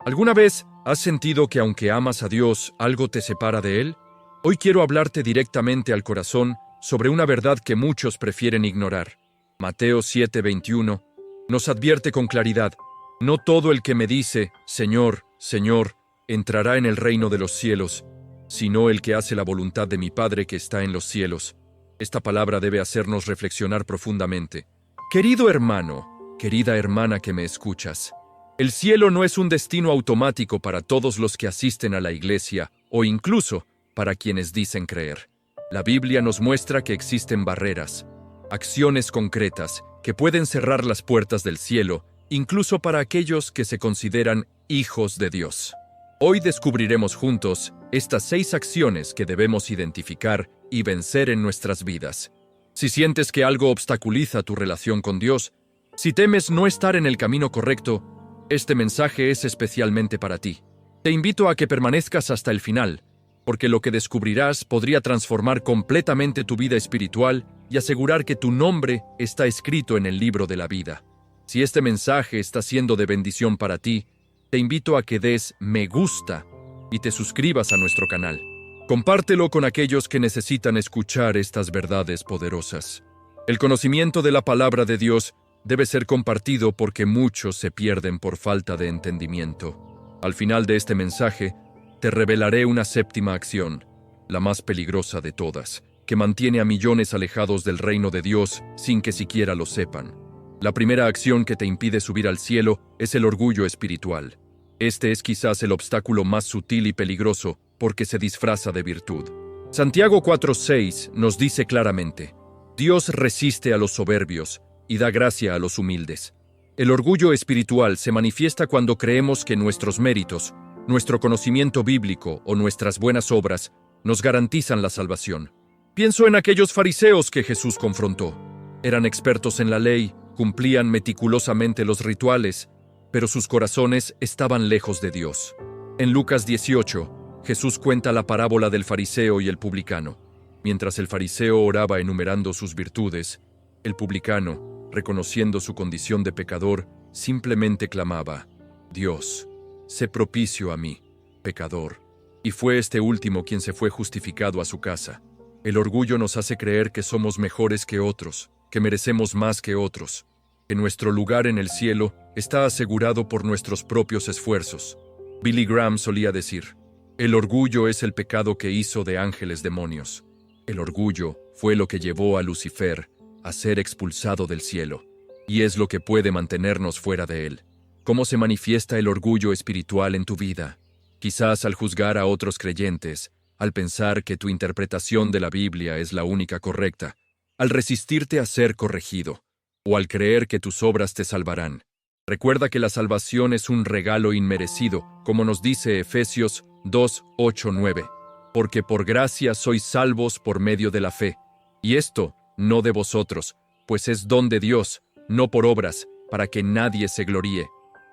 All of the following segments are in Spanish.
¿Alguna vez has sentido que aunque amas a Dios, algo te separa de Él? Hoy quiero hablarte directamente al corazón sobre una verdad que muchos prefieren ignorar. Mateo 7:21 nos advierte con claridad: no todo el que me dice, Señor, Señor, entrará en el reino de los cielos, sino el que hace la voluntad de mi Padre que está en los cielos. Esta palabra debe hacernos reflexionar profundamente. Querido hermano, querida hermana que me escuchas, el cielo no es un destino automático para todos los que asisten a la iglesia o incluso para quienes dicen creer. La Biblia nos muestra que existen barreras, acciones concretas que pueden cerrar las puertas del cielo, incluso para aquellos que se consideran hijos de Dios. Hoy descubriremos juntos estas 6 acciones que debemos identificar y vencer en nuestras vidas. Si sientes que algo obstaculiza tu relación con Dios, si temes no estar en el camino correcto, este mensaje es especialmente para ti. Te invito a que permanezcas hasta el final, porque lo que descubrirás podría transformar completamente tu vida espiritual y asegurar que tu nombre está escrito en el libro de la vida. Si este mensaje está siendo de bendición para ti, te invito a que des me gusta y te suscribas a nuestro canal. Compártelo con aquellos que necesitan escuchar estas verdades poderosas. El conocimiento de la palabra de Dios debe ser compartido porque muchos se pierden por falta de entendimiento. Al final de este mensaje, te revelaré una 7ª acción, la más peligrosa de todas, que mantiene a millones alejados del reino de Dios sin que siquiera lo sepan. La primera acción que te impide subir al cielo es el orgullo espiritual. Este es quizás el obstáculo más sutil y peligroso porque se disfraza de virtud. Santiago 4:6 nos dice claramente: Dios resiste a los soberbios y da gracia a los humildes. El orgullo espiritual se manifiesta cuando creemos que nuestros méritos, nuestro conocimiento bíblico o nuestras buenas obras nos garantizan la salvación. Pienso en aquellos fariseos que Jesús confrontó. Eran expertos en la ley, cumplían meticulosamente los rituales, pero sus corazones estaban lejos de Dios. En Lucas 18, Jesús cuenta la parábola del fariseo y el publicano. Mientras el fariseo oraba enumerando sus virtudes, el publicano, reconociendo su condición de pecador, simplemente clamaba: Dios, sé propicio a mí, pecador. Y fue este último quien se fue justificado a su casa. El orgullo nos hace creer que somos mejores que otros, que merecemos más que otros, que nuestro lugar en el cielo está asegurado por nuestros propios esfuerzos. Billy Graham solía decir: el orgullo es el pecado que hizo de ángeles demonios. El orgullo fue lo que llevó a Lucifer a ser expulsado del cielo, y es lo que puede mantenernos fuera de él. ¿Cómo se manifiesta el orgullo espiritual en tu vida? Quizás al juzgar a otros creyentes, al pensar que tu interpretación de la Biblia es la única correcta, al resistirte a ser corregido, o al creer que tus obras te salvarán. Recuerda que la salvación es un regalo inmerecido, como nos dice Efesios 2:8-9, porque por gracia sois salvos por medio de la fe, y esto no de vosotros, pues es don de Dios, no por obras, para que nadie se gloríe.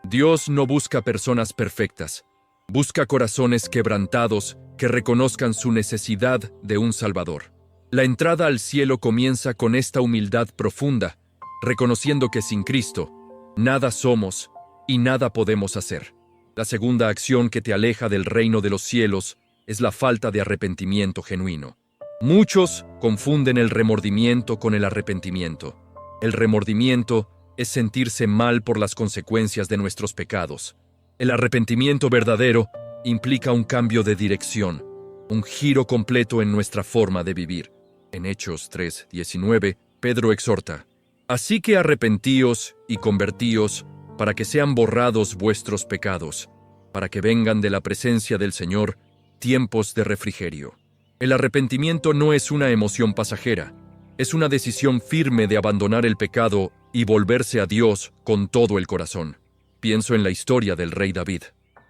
Dios no busca personas perfectas, busca corazones quebrantados que reconozcan su necesidad de un Salvador. La entrada al cielo comienza con esta humildad profunda, reconociendo que sin Cristo, nada somos y nada podemos hacer. La segunda acción que te aleja del reino de los cielos es la falta de arrepentimiento genuino. Muchos confunden el remordimiento con el arrepentimiento. El remordimiento es sentirse mal por las consecuencias de nuestros pecados. El arrepentimiento verdadero implica un cambio de dirección, un giro completo en nuestra forma de vivir. En Hechos 3:19, Pedro exhorta: así que arrepentíos y convertíos para que sean borrados vuestros pecados, para que vengan de la presencia del Señor tiempos de refrigerio. El arrepentimiento no es una emoción pasajera, es una decisión firme de abandonar el pecado y volverse a Dios con todo el corazón. Pienso en la historia del rey David.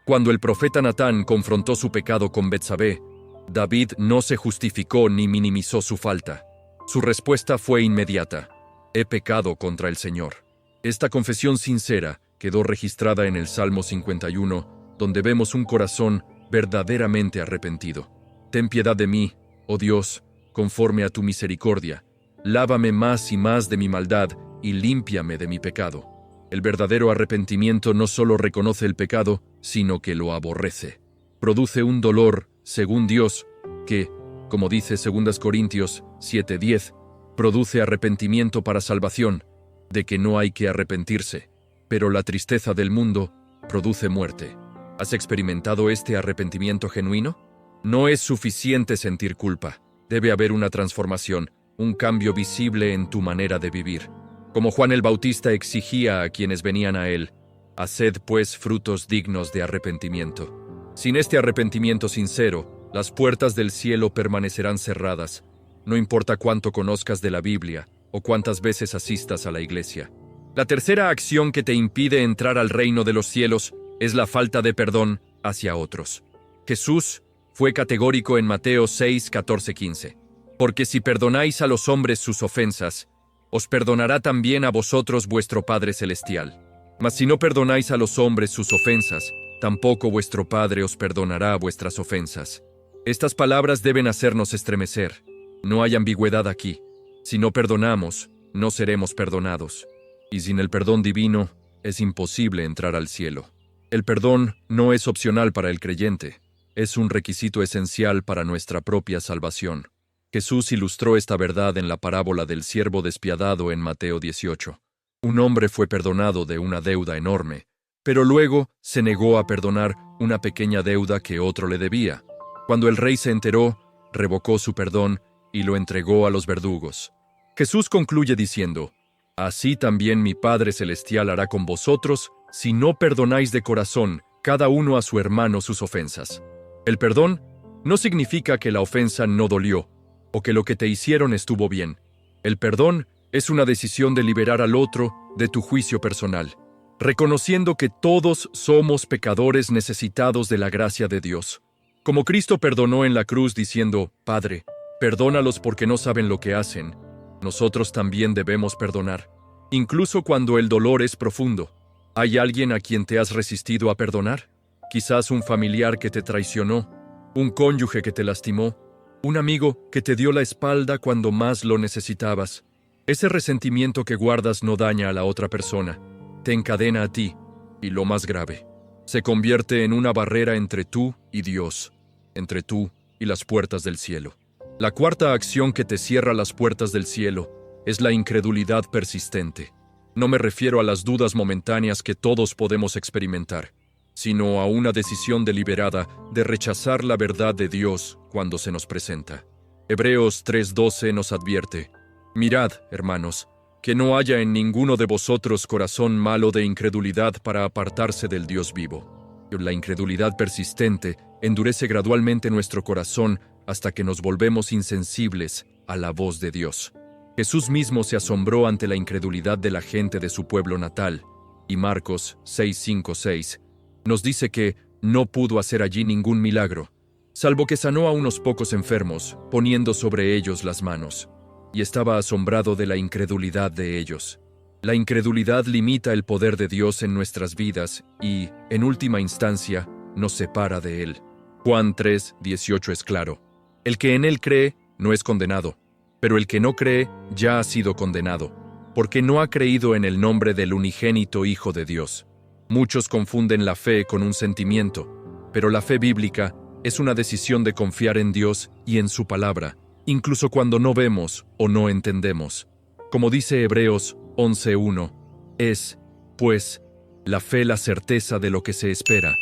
Cuando el profeta Natán confrontó su pecado con Betsabé, David no se justificó ni minimizó su falta. Su respuesta fue inmediata: he pecado contra el Señor. Esta confesión sincera quedó registrada en el Salmo 51, donde vemos un corazón verdaderamente arrepentido. Ten piedad de mí, oh Dios, conforme a tu misericordia. Lávame más y más de mi maldad y límpiame de mi pecado. El verdadero arrepentimiento no solo reconoce el pecado, sino que lo aborrece. Produce un dolor, según Dios, que, como dice 2 Corintios 7:10, produce arrepentimiento para salvación, de que no hay que arrepentirse, pero la tristeza del mundo produce muerte. ¿Has experimentado este arrepentimiento genuino? No es suficiente sentir culpa. Debe haber una transformación, un cambio visible en tu manera de vivir. Como Juan el Bautista exigía a quienes venían a él, haced pues frutos dignos de arrepentimiento. Sin este arrepentimiento sincero, las puertas del cielo permanecerán cerradas, no importa cuánto conozcas de la Biblia o cuántas veces asistas a la iglesia. La tercera acción que te impide entrar al reino de los cielos es la falta de perdón hacia otros. Jesús fue categórico en Mateo 6, 14, 15. Porque si perdonáis a los hombres sus ofensas, os perdonará también a vosotros vuestro Padre Celestial. Mas si no perdonáis a los hombres sus ofensas, tampoco vuestro Padre os perdonará vuestras ofensas. Estas palabras deben hacernos estremecer. No hay ambigüedad aquí. Si no perdonamos, no seremos perdonados. Y sin el perdón divino, es imposible entrar al cielo. El perdón no es opcional para el creyente, es un requisito esencial para nuestra propia salvación. Jesús ilustró esta verdad en la parábola del siervo despiadado en Mateo 18. Un hombre fue perdonado de una deuda enorme, pero luego se negó a perdonar una pequeña deuda que otro le debía. Cuando el rey se enteró, revocó su perdón y lo entregó a los verdugos. Jesús concluye diciendo, así también mi Padre Celestial hará con vosotros si no perdonáis de corazón cada uno a su hermano sus ofensas. El perdón no significa que la ofensa no dolió o que lo que te hicieron estuvo bien. El perdón es una decisión de liberar al otro de tu juicio personal, reconociendo que todos somos pecadores necesitados de la gracia de Dios. Como Cristo perdonó en la cruz diciendo, Padre, perdónalos porque no saben lo que hacen, nosotros también debemos perdonar, incluso cuando el dolor es profundo. ¿Hay alguien a quien te has resistido a perdonar? Quizás un familiar que te traicionó, un cónyuge que te lastimó, un amigo que te dio la espalda cuando más lo necesitabas. Ese resentimiento que guardas no daña a la otra persona, te encadena a ti, y lo más grave, se convierte en una barrera entre tú y Dios, entre tú y las puertas del cielo. La cuarta acción que te cierra las puertas del cielo es la incredulidad persistente. No me refiero a las dudas momentáneas que todos podemos experimentar, sino a una decisión deliberada de rechazar la verdad de Dios cuando se nos presenta. Hebreos 3:12 nos advierte, mirad, hermanos, que no haya en ninguno de vosotros corazón malo de incredulidad para apartarse del Dios vivo. La incredulidad persistente endurece gradualmente nuestro corazón hasta que nos volvemos insensibles a la voz de Dios. Jesús mismo se asombró ante la incredulidad de la gente de su pueblo natal, y Marcos 6:5-6 nos dice que no pudo hacer allí ningún milagro, salvo que sanó a unos pocos enfermos, poniendo sobre ellos las manos, y estaba asombrado de la incredulidad de ellos. La incredulidad limita el poder de Dios en nuestras vidas y, en última instancia, nos separa de Él. Juan 3:18 es claro, el que en Él cree no es condenado, pero el que no cree ya ha sido condenado, porque no ha creído en el nombre del unigénito Hijo de Dios. Muchos confunden la fe con un sentimiento, pero la fe bíblica es una decisión de confiar en Dios y en su palabra, incluso cuando no vemos o no entendemos. Como dice Hebreos 11:1, es, pues, la fe la certeza de lo que se espera,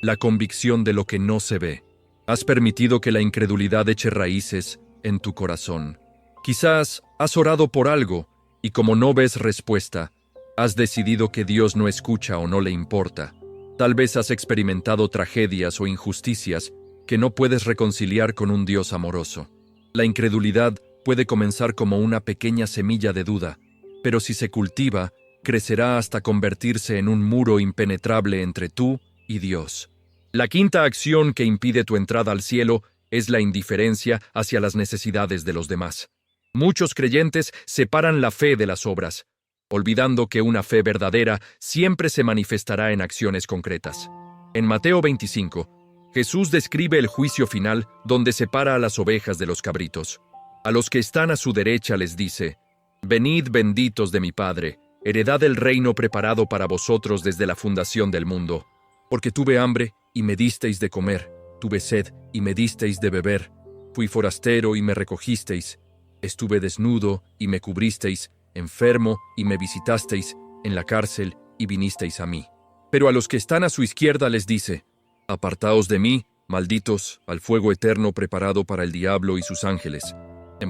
la convicción de lo que no se ve. Has permitido que la incredulidad eche raíces en tu corazón. Quizás has orado por algo y como no ves respuesta, has decidido que Dios no escucha o no le importa. Tal vez has experimentado tragedias o injusticias que no puedes reconciliar con un Dios amoroso. La incredulidad puede comenzar como una pequeña semilla de duda, pero si se cultiva, crecerá hasta convertirse en un muro impenetrable entre tú y Dios. La quinta acción que impide tu entrada al cielo es la indiferencia hacia las necesidades de los demás. Muchos creyentes separan la fe de las obras, olvidando que una fe verdadera siempre se manifestará en acciones concretas. En Mateo 25, Jesús describe el juicio final donde separa a las ovejas de los cabritos. A los que están a su derecha les dice, venid benditos de mi Padre, heredad del reino preparado para vosotros desde la fundación del mundo. Porque tuve hambre y me disteis de comer, tuve sed y me disteis de beber, fui forastero y me recogisteis, estuve desnudo y me cubristeis, enfermo y me visitasteis, en la cárcel y vinisteis a mí. Pero a los que están a su izquierda les dice: Apartaos de mí, malditos, al fuego eterno preparado para el diablo y sus ángeles.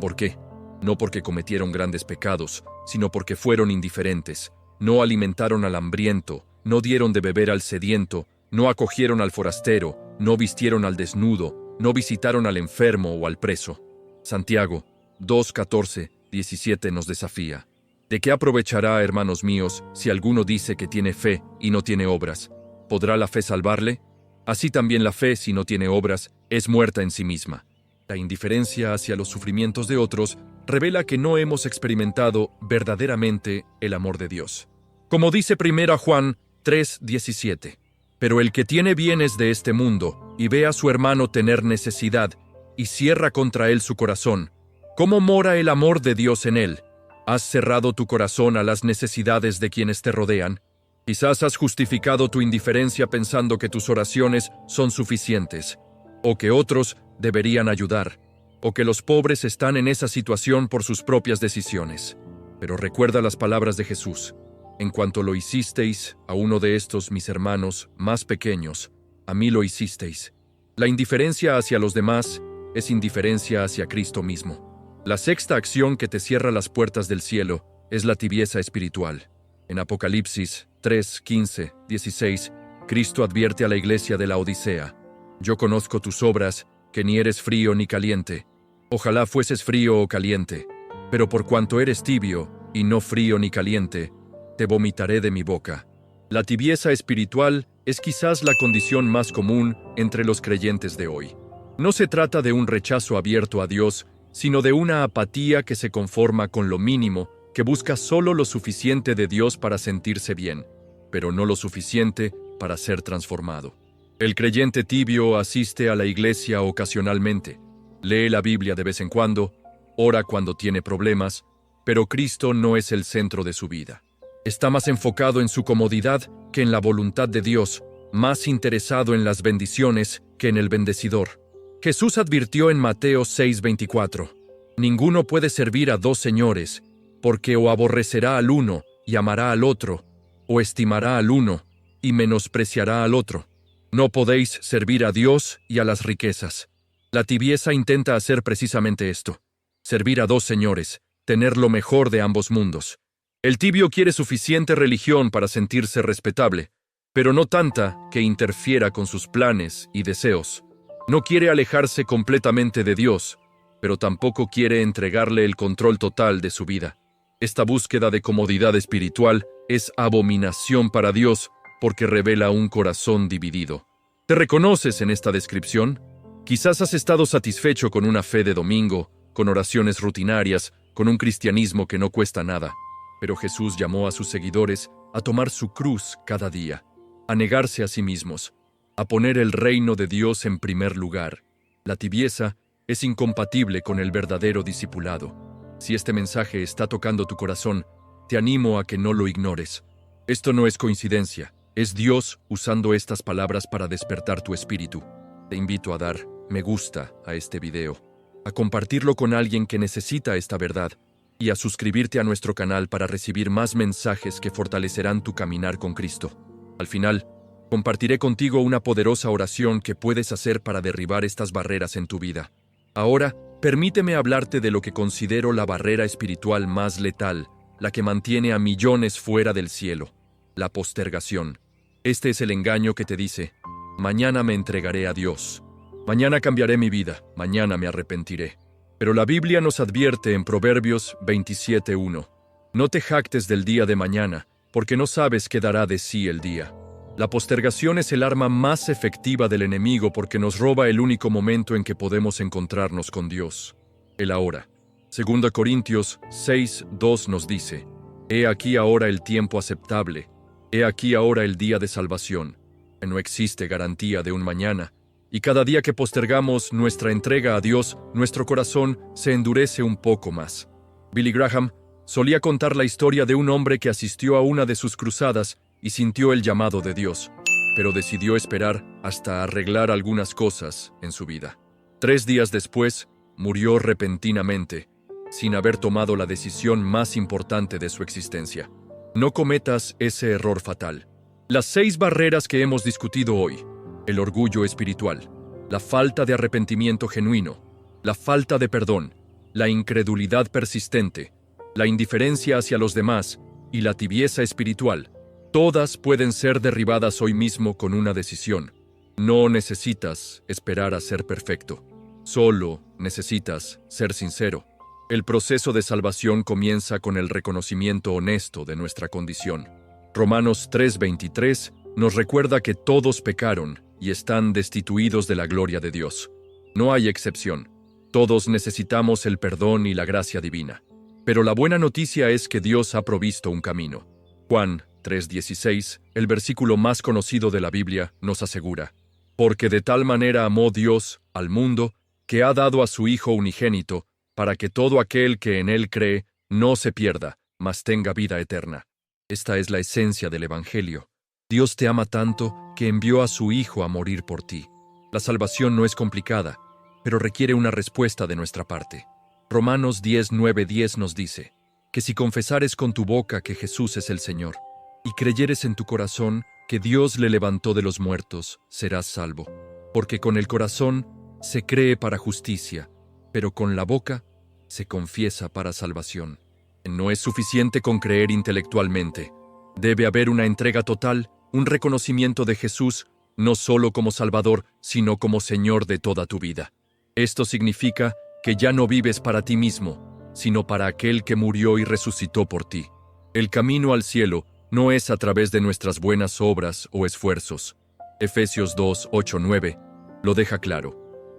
¿Por qué? No porque cometieron grandes pecados, sino porque fueron indiferentes. No alimentaron al hambriento, no dieron de beber al sediento, no acogieron al forastero, no vistieron al desnudo, no visitaron al enfermo o al preso. Santiago 2:14-17 nos desafía. ¿De qué aprovechará, hermanos míos, si alguno dice que tiene fe y no tiene obras? ¿Podrá la fe salvarle? Así también la fe, si no tiene obras, es muerta en sí misma. La indiferencia hacia los sufrimientos de otros revela que no hemos experimentado verdaderamente el amor de Dios. Como dice 1 Juan 3:17, pero el que tiene bienes de este mundo y ve a su hermano tener necesidad y cierra contra él su corazón, ¿cómo mora el amor de Dios en él? ¿Has cerrado tu corazón a las necesidades de quienes te rodean? Quizás has justificado tu indiferencia pensando que tus oraciones son suficientes, o que otros deberían ayudar, o que los pobres están en esa situación por sus propias decisiones. Pero recuerda las palabras de Jesús: en cuanto lo hicisteis a uno de estos mis hermanos más pequeños, a mí lo hicisteis. La indiferencia hacia los demás es indiferencia hacia Cristo mismo. La sexta acción que te cierra las puertas del cielo es la tibieza espiritual. En Apocalipsis 3:15-16, Cristo advierte a la iglesia de la Odisea: yo conozco tus obras, que ni eres frío ni caliente. Ojalá fueses frío o caliente, pero por cuanto eres tibio, y no frío ni caliente, te vomitaré de mi boca. La tibieza espiritual es quizás la condición más común entre los creyentes de hoy. No se trata de un rechazo abierto a Dios, sino de una apatía que se conforma con lo mínimo, que busca solo lo suficiente de Dios para sentirse bien, pero no lo suficiente para ser transformado. El creyente tibio asiste a la iglesia ocasionalmente, lee la Biblia de vez en cuando, ora cuando tiene problemas, pero Cristo no es el centro de su vida. Está más enfocado en su comodidad que en la voluntad de Dios, más interesado en las bendiciones que en el bendecidor. Jesús advirtió en Mateo 6:24, ninguno puede servir a dos señores, porque o aborrecerá al uno y amará al otro, o estimará al uno y menospreciará al otro. No podéis servir a Dios y a las riquezas. La tibieza intenta hacer precisamente esto: servir a dos señores, tener lo mejor de ambos mundos. El tibio quiere suficiente religión para sentirse respetable, pero no tanta que interfiera con sus planes y deseos. No quiere alejarse completamente de Dios, pero tampoco quiere entregarle el control total de su vida. Esta búsqueda de comodidad espiritual es abominación para Dios porque revela un corazón dividido. ¿Te reconoces en esta descripción? Quizás has estado satisfecho con una fe de domingo, con oraciones rutinarias, con un cristianismo que no cuesta nada. Pero Jesús llamó a sus seguidores a tomar su cruz cada día, a negarse a sí mismos, a poner el reino de Dios en primer lugar. La tibieza es incompatible con el verdadero discipulado. Si este mensaje está tocando tu corazón, te animo a que no lo ignores. Esto no es coincidencia, es Dios usando estas palabras para despertar tu espíritu. Te invito a dar me gusta a este video, a compartirlo con alguien que necesita esta verdad y a suscribirte a nuestro canal para recibir más mensajes que fortalecerán tu caminar con Cristo. Al final, compartiré contigo una poderosa oración que puedes hacer para derribar estas barreras en tu vida. Ahora, permíteme hablarte de lo que considero la barrera espiritual más letal, la que mantiene a millones fuera del cielo: la postergación. Este es el engaño que te dice: mañana me entregaré a Dios, mañana cambiaré mi vida, mañana me arrepentiré. Pero la Biblia nos advierte en Proverbios 27:1, no te jactes del día de mañana, porque no sabes qué dará de sí el día. La postergación es el arma más efectiva del enemigo porque nos roba el único momento en que podemos encontrarnos con Dios: el ahora. 2 Corintios 6:2 nos dice: he aquí ahora el tiempo aceptable, he aquí ahora el día de salvación. No existe garantía de un mañana, y cada día que postergamos nuestra entrega a Dios, nuestro corazón se endurece un poco más. Billy Graham solía contar la historia de un hombre que asistió a una de sus cruzadas y sintió el llamado de Dios, pero decidió esperar hasta arreglar algunas cosas en su vida. 3 días después, murió repentinamente, sin haber tomado la decisión más importante de su existencia. No cometas ese error fatal. Las 6 barreras que hemos discutido hoy: el orgullo espiritual, la falta de arrepentimiento genuino, la falta de perdón, la incredulidad persistente, la indiferencia hacia los demás y la tibieza espiritual, todas pueden ser derribadas hoy mismo con una decisión. No necesitas esperar a ser perfecto. Solo necesitas ser sincero. El proceso de salvación comienza con el reconocimiento honesto de nuestra condición. Romanos 3:23 nos recuerda que todos pecaron y están destituidos de la gloria de Dios. No hay excepción. Todos necesitamos el perdón y la gracia divina. Pero la buena noticia es que Dios ha provisto un camino. Juan 3:16, el versículo más conocido de la Biblia, nos asegura: porque de tal manera amó Dios al mundo, que ha dado a su Hijo unigénito, para que todo aquel que en Él cree no se pierda, mas tenga vida eterna. Esta es la esencia del Evangelio. Dios te ama tanto que envió a su Hijo a morir por ti. La salvación no es complicada, pero requiere una respuesta de nuestra parte. Romanos 10:9-10 nos dice que si confesares con tu boca que Jesús es el Señor, y creyeres en tu corazón que Dios le levantó de los muertos, serás salvo. Porque con el corazón se cree para justicia, pero con la boca se confiesa para salvación. No es suficiente con creer intelectualmente. Debe haber una entrega total, un reconocimiento de Jesús, no solo como Salvador, sino como Señor de toda tu vida. Esto significa que ya no vives para ti mismo, sino para aquel que murió y resucitó por ti. El camino al cielo no es a través de nuestras buenas obras o esfuerzos. Efesios 2:8-9 lo deja claro.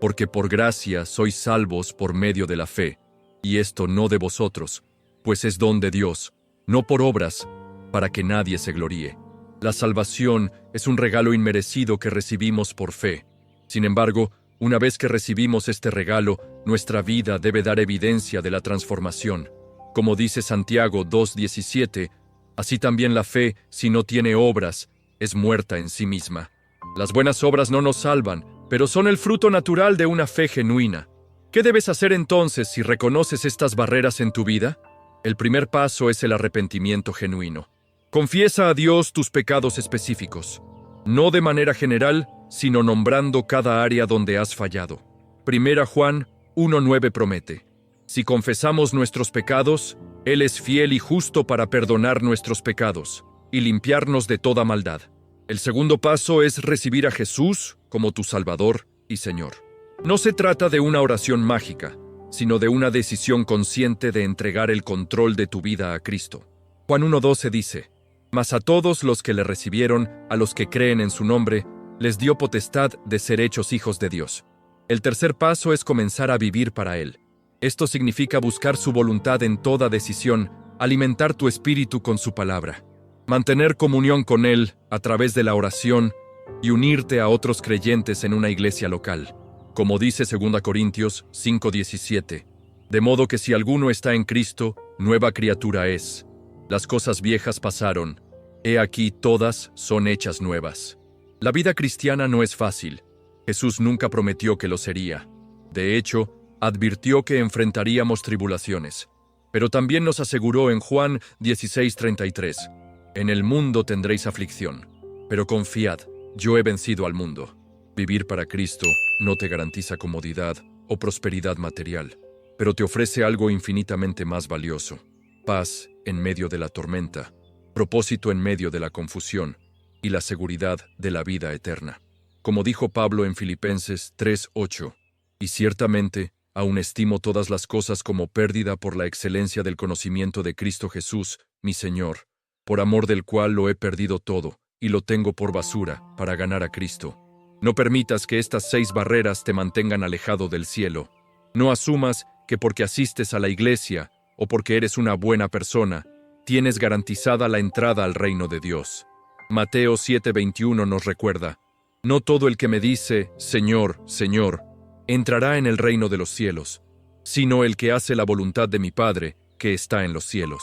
Porque por gracia sois salvos por medio de la fe, y esto no de vosotros, pues es don de Dios, no por obras, para que nadie se gloríe. La salvación es un regalo inmerecido que recibimos por fe. Sin embargo, una vez que recibimos este regalo, nuestra vida debe dar evidencia de la transformación. Como dice Santiago 2:17, así también la fe, si no tiene obras, es muerta en sí misma. Las buenas obras no nos salvan, pero son el fruto natural de una fe genuina. ¿Qué debes hacer entonces si reconoces estas barreras en tu vida? El primer paso es el arrepentimiento genuino. Confiesa a Dios tus pecados específicos, no de manera general, sino nombrando cada área donde has fallado. 1 Juan 1:9 promete: si confesamos nuestros pecados, Él es fiel y justo para perdonar nuestros pecados y limpiarnos de toda maldad. El segundo paso es recibir a Jesús como tu Salvador y Señor. No se trata de una oración mágica, sino de una decisión consciente de entregar el control de tu vida a Cristo. Juan 1:12 dice: mas a todos los que le recibieron, a los que creen en su nombre, les dio potestad de ser hechos hijos de Dios. El tercer paso es comenzar a vivir para Él. Esto significa buscar su voluntad en toda decisión, alimentar tu espíritu con su palabra, mantener comunión con Él a través de la oración y unirte a otros creyentes en una iglesia local. Como dice 2 Corintios 5:17, de modo que si alguno está en Cristo, nueva criatura es. Las cosas viejas pasaron, he aquí todas son hechas nuevas. La vida cristiana no es fácil. Jesús nunca prometió que lo sería. De hecho, advirtió que enfrentaríamos tribulaciones. Pero también nos aseguró en Juan 16:33, en el mundo tendréis aflicción, pero confiad, yo he vencido al mundo. Vivir para Cristo no te garantiza comodidad o prosperidad material, pero te ofrece algo infinitamente más valioso: paz en medio de la tormenta, propósito en medio de la confusión y la seguridad de la vida eterna. Como dijo Pablo en Filipenses 3:8, y ciertamente aún estimo todas las cosas como pérdida por la excelencia del conocimiento de Cristo Jesús, mi Señor, por amor del cual lo he perdido todo, y lo tengo por basura, para ganar a Cristo. No permitas que estas 6 barreras te mantengan alejado del cielo. No asumas que porque asistes a la iglesia o porque eres una buena persona, tienes garantizada la entrada al reino de Dios. Mateo 7:21 nos recuerda: no todo el que me dice, Señor, Señor, entrará en el reino de los cielos, sino el que hace la voluntad de mi Padre, que está en los cielos.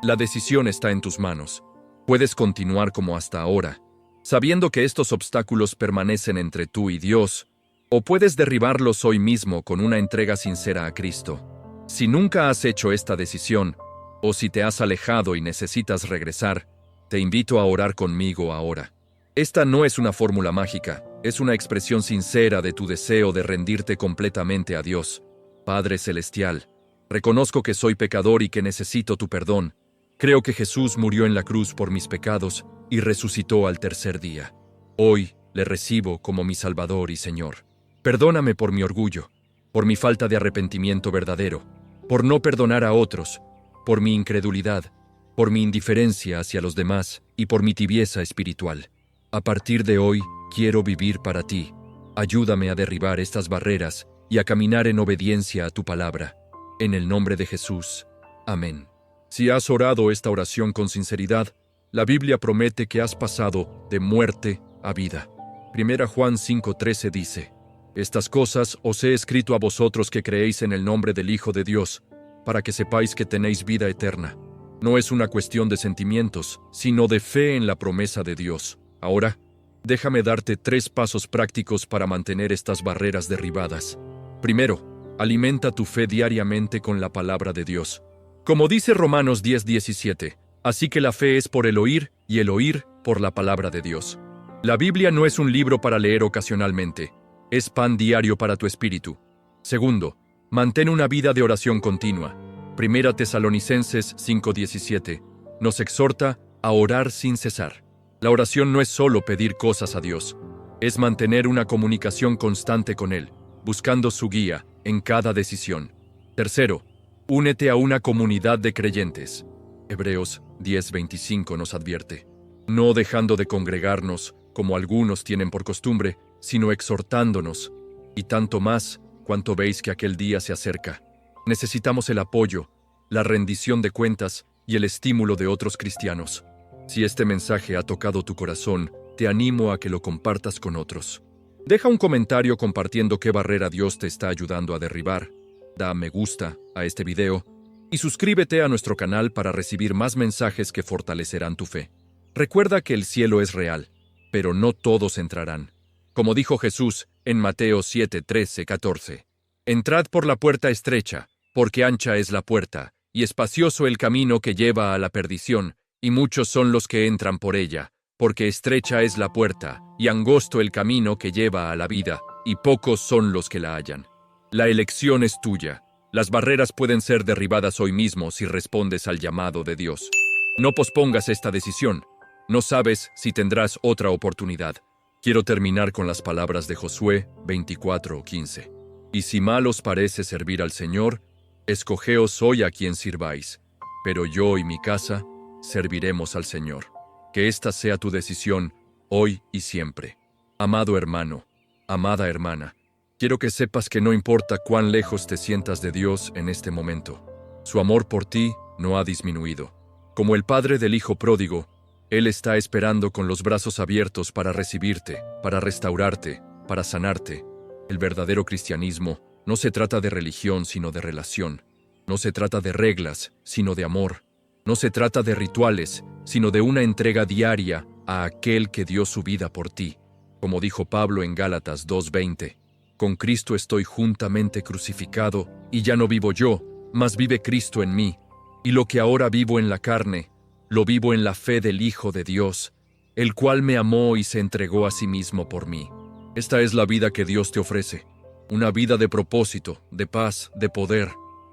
La decisión está en tus manos. Puedes continuar como hasta ahora, sabiendo que estos obstáculos permanecen entre tú y Dios, o puedes derribarlos hoy mismo con una entrega sincera a Cristo. Si nunca has hecho esta decisión, o si te has alejado y necesitas regresar, te invito a orar conmigo ahora. Esta no es una fórmula mágica, es una expresión sincera de tu deseo de rendirte completamente a Dios. Padre Celestial, reconozco que soy pecador y que necesito tu perdón. Creo que Jesús murió en la cruz por mis pecados y resucitó al tercer día. Hoy le recibo como mi Salvador y Señor. Perdóname por mi orgullo, por mi falta de arrepentimiento verdadero, por no perdonar a otros, por mi incredulidad, por mi indiferencia hacia los demás y por mi tibieza espiritual. A partir de hoy, quiero vivir para ti. Ayúdame a derribar estas barreras y a caminar en obediencia a tu palabra. En el nombre de Jesús. Amén. Si has orado esta oración con sinceridad, la Biblia promete que has pasado de muerte a vida. 1 Juan 5:13 dice: Estas cosas os he escrito a vosotros que creéis en el nombre del Hijo de Dios, para que sepáis que tenéis vida eterna. No es una cuestión de sentimientos, sino de fe en la promesa de Dios. Ahora, déjame darte 3 pasos prácticos para mantener estas barreras derribadas. Primero, alimenta tu fe diariamente con la palabra de Dios. Como dice Romanos 10:17, así que la fe es por el oír y el oír por la palabra de Dios. La Biblia no es un libro para leer ocasionalmente, es pan diario para tu espíritu. Segundo, mantén una vida de oración continua. 1 Tesalonicenses 5:17 nos exhorta a orar sin cesar. La oración no es solo pedir cosas a Dios, es mantener una comunicación constante con Él, buscando su guía en cada decisión. Tercero, únete a una comunidad de creyentes. Hebreos 10:25 nos advierte, no dejando de congregarnos, como algunos tienen por costumbre, sino exhortándonos, y tanto más cuanto veis que aquel día se acerca. Necesitamos el apoyo, la rendición de cuentas y el estímulo de otros cristianos. Si este mensaje ha tocado tu corazón, te animo a que lo compartas con otros. Deja un comentario compartiendo qué barrera Dios te está ayudando a derribar. Da me gusta a este video y suscríbete a nuestro canal para recibir más mensajes que fortalecerán tu fe. Recuerda que el cielo es real, pero no todos entrarán. Como dijo Jesús en Mateo 7:13-14. Entrad por la puerta estrecha, porque ancha es la puerta, y espacioso el camino que lleva a la perdición, y muchos son los que entran por ella, porque estrecha es la puerta, y angosto el camino que lleva a la vida, y pocos son los que la hallan. La elección es tuya. Las barreras pueden ser derribadas hoy mismo si respondes al llamado de Dios. No pospongas esta decisión. No sabes si tendrás otra oportunidad. Quiero terminar con las palabras de Josué 24:15. Y si mal os parece servir al Señor, escogeos hoy a quien sirváis, pero yo y mi casa serviremos al Señor. Que esta sea tu decisión, hoy y siempre. Amado hermano, amada hermana, quiero que sepas que no importa cuán lejos te sientas de Dios en este momento, su amor por ti no ha disminuido. Como el padre del hijo pródigo, Él está esperando con los brazos abiertos para recibirte, para restaurarte, para sanarte. El verdadero cristianismo no se trata de religión, sino de relación. No se trata de reglas, sino de amor. No se trata de rituales, sino de una entrega diaria a aquel que dio su vida por ti. Como dijo Pablo en Gálatas 2:20, con Cristo estoy juntamente crucificado, y ya no vivo yo, mas vive Cristo en mí. Y lo que ahora vivo en la carne, lo vivo en la fe del Hijo de Dios, el cual me amó y se entregó a sí mismo por mí. Esta es la vida que Dios te ofrece, una vida de propósito, de paz, de poder,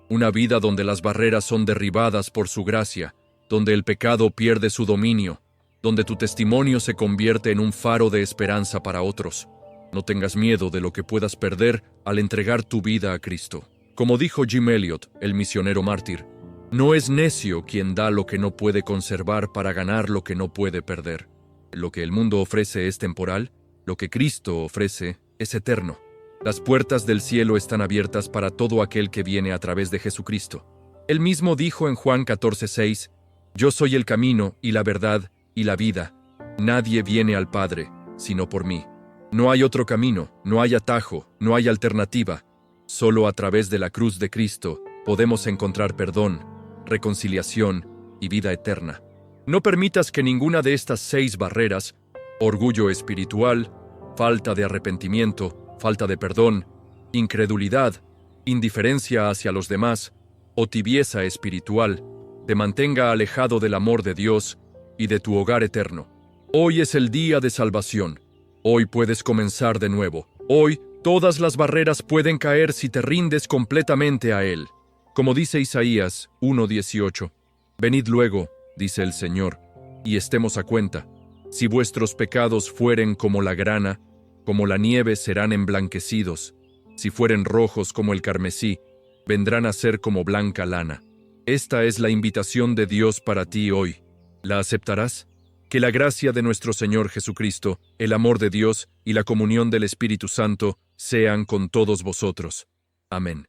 una vida donde las barreras son derribadas por su gracia, donde el pecado pierde su dominio, donde tu testimonio se convierte en un faro de esperanza para otros. No tengas miedo de lo que puedas perder al entregar tu vida a Cristo. Como dijo Jim Elliot, el misionero mártir, no es necio quien da lo que no puede conservar para ganar lo que no puede perder. Lo que el mundo ofrece es temporal, lo que Cristo ofrece es eterno. Las puertas del cielo están abiertas para todo aquel que viene a través de Jesucristo. Él mismo dijo en Juan 14:6, yo soy el camino y la verdad y la vida. Nadie viene al Padre, sino por mí. No hay otro camino, no hay atajo, no hay alternativa. Solo a través de la cruz de Cristo podemos encontrar perdón, reconciliación y vida eterna. No permitas que ninguna de estas 6 barreras orgullo espiritual, falta de arrepentimiento, falta de perdón, incredulidad, indiferencia hacia los demás o tibieza espiritual, te mantenga alejado del amor de Dios y de tu hogar eterno. Hoy es el día de salvación. Hoy puedes comenzar de nuevo. Hoy todas las barreras pueden caer si te rindes completamente a Él. Como dice Isaías 1:18, venid luego, dice el Señor, y estemos a cuenta. Si vuestros pecados fueren como la grana, como la nieve serán emblanquecidos. Si fueren rojos como el carmesí, vendrán a ser como blanca lana. Esta es la invitación de Dios para ti hoy. ¿La aceptarás? Que la gracia de nuestro Señor Jesucristo, el amor de Dios y la comunión del Espíritu Santo sean con todos vosotros. Amén.